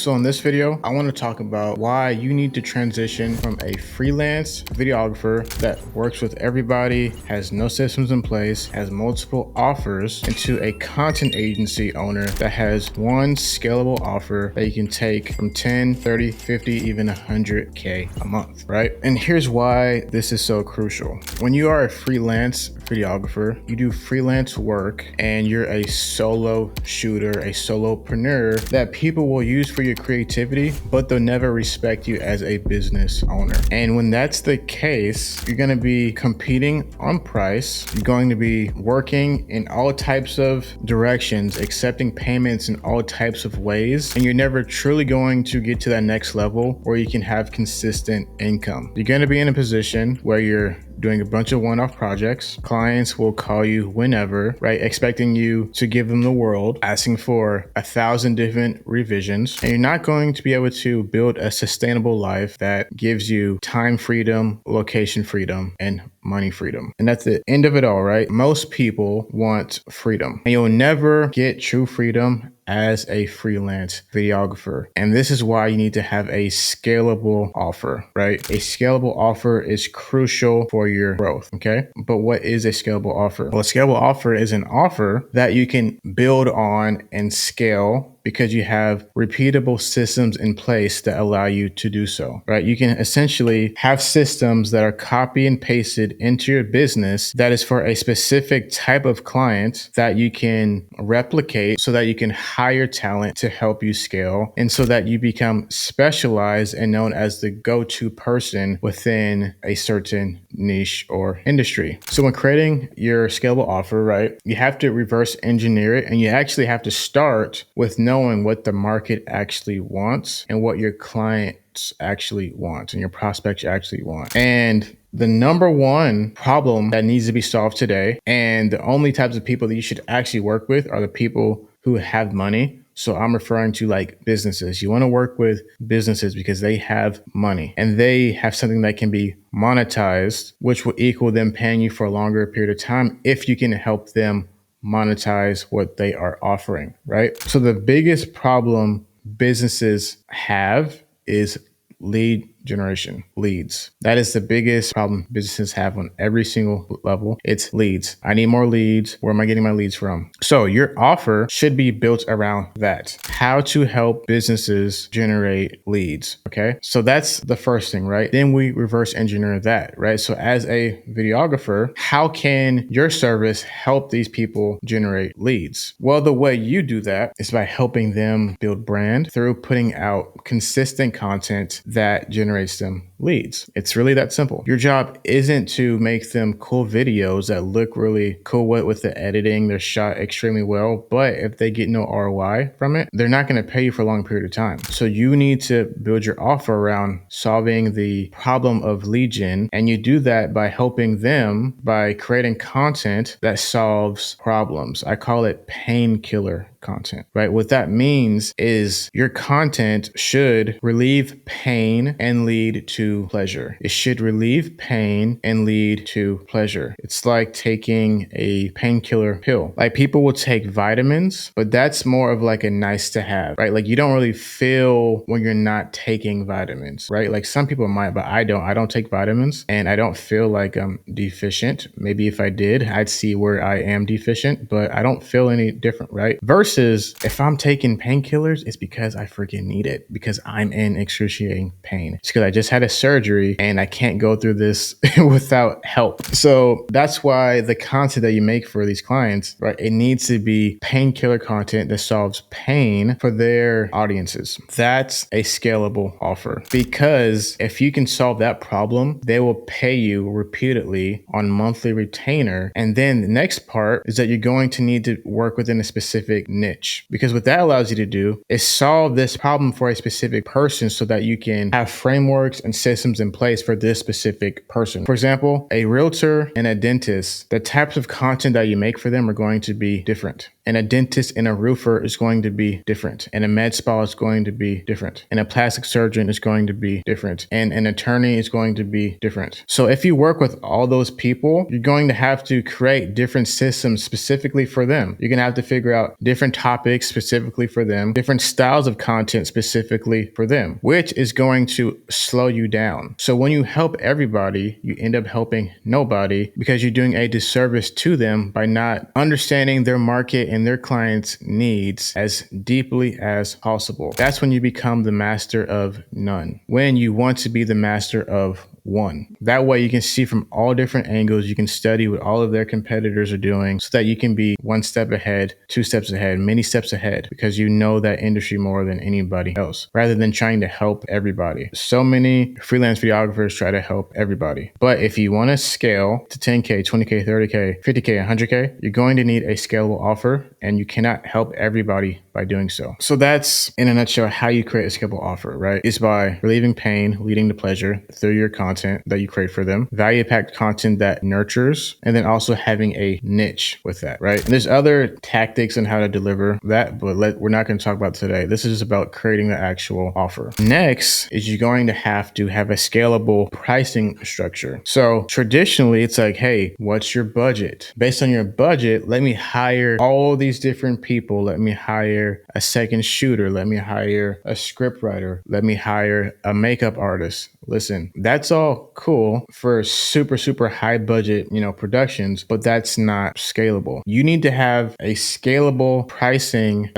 So in this video, I want to talk about why you need to transition from a freelance videographer that works with everybody, has no systems in place, has multiple offers, into a content agency owner that has one scalable offer that you can take from 10, 30, 50, even 100K a month, right? And here's why this is so crucial. When you are a freelance videographer, you do freelance work and you're a solo shooter, a solopreneur that people will use for your creativity, but they'll never respect you as a business owner. And when that's the case, you're going to be competing on price. You're going to be working in all types of directions, accepting payments in all types of ways, and you're never truly going to get to that next level where you can have consistent income. You're going to be in a position where you're doing a bunch of one-off projects. Clients will call you whenever, right? Expecting you to give them the world, asking for 1,000 different revisions. And you're not going to be able to build a sustainable life that gives you time freedom, location freedom, and money freedom. And that's the end of it all, right? Most people want freedom, and you'll never get true freedom as a freelance videographer. And this is why you need to have a scalable offer, right? A scalable offer is crucial for your growth, okay? But what is a scalable offer? Well, a scalable offer is an offer that you can build on and scale because you have repeatable systems in place that allow you to do so, right? You can essentially have systems that are copy and pasted into your business that is for a specific type of client that you can replicate so that you can hire talent to help you scale, and so that you become specialized and known as the go-to person within a certain niche or industry. So when creating your scalable offer, right, you have to reverse engineer it, and you actually have to start with knowing what the market actually wants and what your clients actually want and your prospects actually want. And the number one problem that needs to be solved today, and the only types of people that you should actually work with, are the people who have money. So I'm referring to like businesses. You want to work with businesses because they have money and they have something that can be monetized, which will equal them paying you for a longer period of time if you can help them monetize what they are offering, right? So the biggest problem businesses have is lead generation, leads. That is the biggest problem businesses have on every single level. It's leads. I need more leads. Where am I getting my leads from? So your offer should be built around that. How to help businesses generate leads. Okay. So that's the first thing, right? Then we reverse engineer that, right? So as a videographer, how can your service help these people generate leads? Well, the way you do that is by helping them build brand through putting out consistent content that generates them leads. It's really that simple. Your job isn't to make them cool videos that look really cool with the editing. They're shot extremely well, but if they get no ROI from it, they're not going to pay you for a long period of time. So you need to build your offer around solving the problem of lead gen, and you do that by helping them by creating content that solves problems. I call it painkiller content, right? What that means is your content should relieve pain and lead to pleasure. It should relieve pain and lead to pleasure. It's like taking a painkiller pill. Like people will take vitamins, but that's more of like a nice to have, right? Like you don't really feel when you're not taking vitamins, right? Like some people might, but I don't. I don't take vitamins and I don't feel like I'm deficient. Maybe if I did, I'd see where I am deficient, but I don't feel any different, right? Versus if I'm taking painkillers, it's because I freaking need it, because I'm in excruciating pain. It's because I just had a surgery and I can't go through this without help. So that's why the content that you make for these clients, right, it needs to be painkiller content that solves pain for their audiences. That's a scalable offer, because if you can solve that problem, they will pay you repeatedly on monthly retainer. And then the next part is that you're going to need to work within a specific niche, because what that allows you to do is solve this problem for a specific person so that you can have frameworks and systems in place for this specific person. For example, a realtor and a dentist, the types of content that you make for them are going to be different. And a dentist and a roofer is going to be different. And a med spa is going to be different. And a plastic surgeon is going to be different. And an attorney is going to be different. So if you work with all those people, you're going to have to create different systems specifically for them. You're going to have to figure out different topics specifically for them, different styles of content specifically for them, which is going to slow you down. So when you help everybody, you end up helping nobody because you're doing a disservice to them by not understanding their market and their clients' needs as deeply as possible. That's when you become the master of none, when you want to be the master of one. That way you can see from all different angles, you can study what all of their competitors are doing so that you can be one step ahead, two steps ahead, many steps ahead, because you know that industry more than anybody else, rather than trying to help everybody. So many freelance videographers try to help everybody. But if you want to scale to 10K, 20K, 30K, 50K, 100K, you're going to need a scalable offer, and you cannot help everybody by doing so. So that's, in a nutshell, how you create a scalable offer, right? It's by relieving pain, leading to pleasure through your content that you create for them, value-packed content that nurtures, and then also having a niche with that, right? And there's other tactics on how to deliver that, but we're not going to talk about today. This is about creating the actual offer. Next is you're going to have a scalable pricing structure. So traditionally, it's like, hey, what's your budget? Based on your budget, let me hire all these different people. Let me hire a second shooter. Let me hire a script writer. Let me hire a makeup artist. Listen, that's all cool for super high budget, productions, but that's not scalable. You need to have a scalable pricing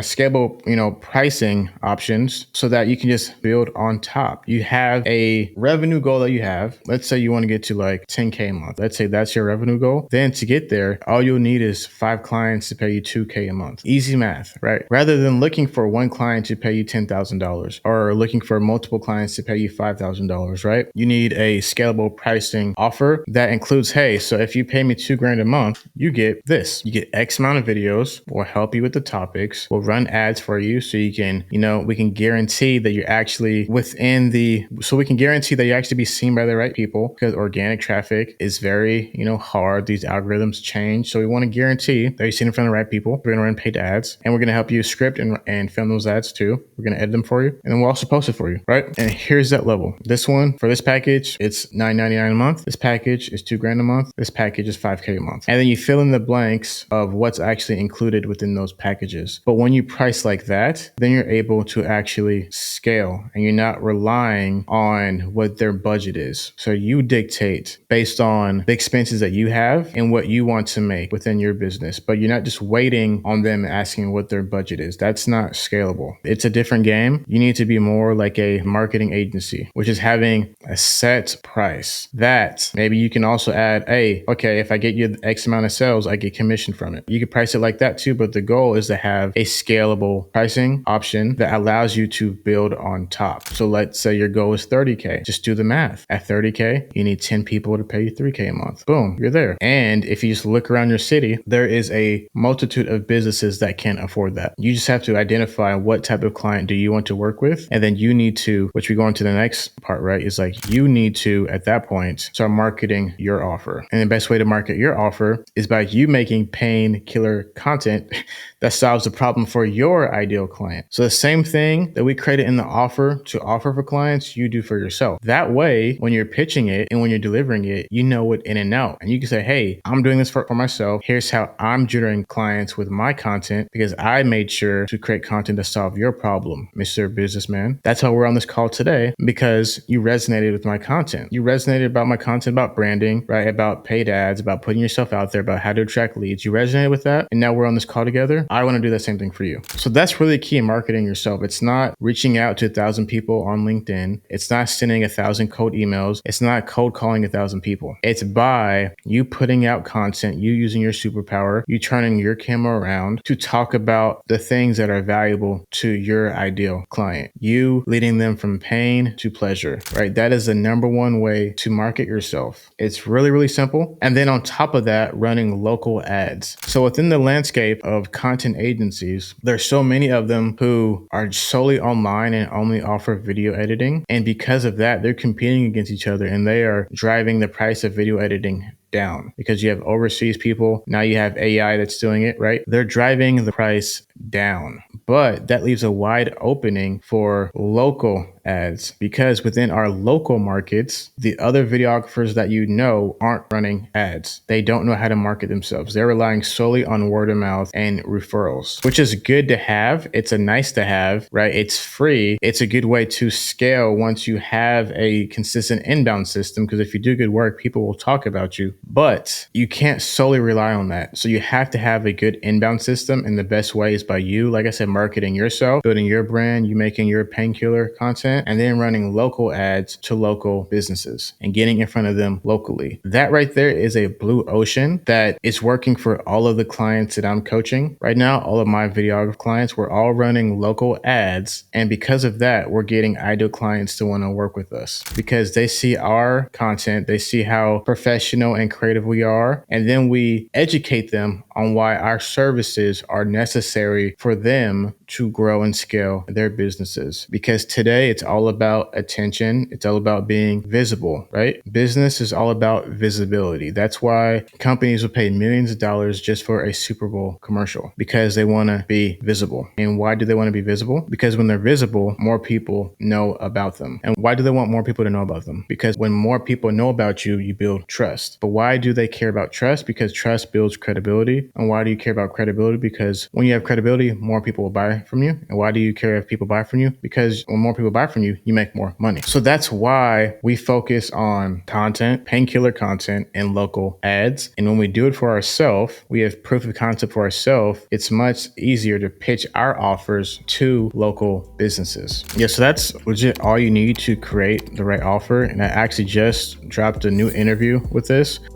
options so that you can just build on top. You have a revenue goal that you have. Let's say you want to get to like 10K a month. Let's say that's your revenue goal. Then to get there, all you'll need is 5 clients to pay you 2K a month. Easy math, right? Rather than looking for one client to pay you $10,000 or looking for multiple clients to pay you $5,000, right? You need a scalable pricing offer that includes, hey, so if you pay me $2,000 a month, you get this. You get X amount of videos. We'll help you with the topics. We'll run ads for you so you can, we can guarantee that you're actually we can guarantee that you actually be seen by the right people, because organic traffic is very, hard. These algorithms change. So we want to guarantee that you're seen in front of the right people. We're going to run paid ads, and we're going to help you script and film those ads too. We're going to edit them for you, and then we'll also post it for you, right? And here's that level. This one, for this package, it's $9.99 a month. This package is $2,000 a month. This package is $5K a month. And then you fill in the blanks of what's actually included within those packages. But when you price like that, then you're able to actually scale, and you're not relying on what their budget is. So you dictate based on the expenses that you have and what you want to make within your business, but you're not just waiting on them asking what their budget is. That's not scalable. It's a different game. You need to be more like a marketing agency, which is having a set price that maybe you can also add, hey, okay, if I get you X amount of sales, I get commission from it. You can price it like that too, but the goal is to have a scalable pricing option that allows you to build on top. So let's say your goal is 30K. Just do the math. At 30K, you need 10 people to pay you 3K a month. Boom, you're there. And if you just look around your city, there is a multitude of businesses that can't afford that. You just have to identify what type of client do you want to work with. And then you need to, which we go into the next part, right? Is like, you need to, at that point, start marketing your offer. And the best way to market your offer is by you making painkiller content that solves the problem for your ideal client. So the same thing that we created in the offer to offer for clients, you do for yourself. That way, when you're pitching it and when you're delivering it, you know it in and out. And you can say, hey, I'm doing this for myself. Here's how I'm generating clients with my content because I made sure to create content to solve your problem, Mr. Businessman. That's how we're on this call today, because you resonated with my content. You resonated about my content about branding, right? About paid ads, about putting yourself out there, about how to attract leads. You resonated with that. And now we're on this call together. I want to do the same thing for you. So that's really key in marketing yourself. It's not reaching out to 1,000 people on LinkedIn. It's not sending 1,000 cold emails. It's not cold calling 1,000 people. It's by you putting out content, you using your superpower, you turning your camera around to talk about the things that are valuable to your ideal client. You leading them from pain to pleasure, right? That is the number one way to market yourself. It's really, really simple. And then on top of that, running local ads. So within the landscape of content agencies, there's so many of them who are solely online and only offer video editing. And because of that, they're competing against each other and they are driving the price of video editing down because you have overseas people. Now you have AI that's doing it, right? They're driving the price down. But that leaves a wide opening for local ads because within our local markets, the other videographers that you know aren't running ads. They don't know how to market themselves. They're relying solely on word of mouth and referrals, which is good to have. It's a nice to have, right? It's free. It's a good way to scale once you have a consistent inbound system, because if you do good work, people will talk about you, but you can't solely rely on that. So you have to have a good inbound system, and the best way is by you, like I said, marketing yourself, building your brand, you making your Painkiller content, and then running local ads to local businesses and getting in front of them locally. That right there is a blue ocean that is working for all of the clients that I'm coaching right now. All of my videographer clients, we're all running local ads. And because of that, we're getting ideal clients to want to work with us because they see our content, they see how professional and creative we are, and then we educate them on why our services are necessary for them to grow and scale their businesses. Because today it's all about attention. It's all about being visible, right? Business is all about visibility. That's why companies will pay millions of dollars just for a Super Bowl commercial, because they want to be visible. And why do they want to be visible? Because when they're visible, more people know about them. And why do they want more people to know about them? Because when more people know about you, you build trust. But why do they care about trust? Because trust builds credibility. And why do you care about credibility? Because when you have credibility, more people will buy from you. And why do you care if people buy from you? Because when more people buy from you, you make more money. So that's why we focus on content, Painkiller content, and local ads. And when we do it for ourselves, we have proof of concept for ourselves. It's much easier to pitch our offers to local businesses. Yeah, so that's legit all you need to create the right offer. And I actually just dropped a new interview with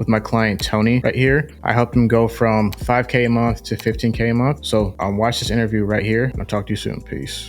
my client Tony right here. I helped him go from 5K a month to 15K a month. So watch this interview right here. I'll talk to you soon. Peace.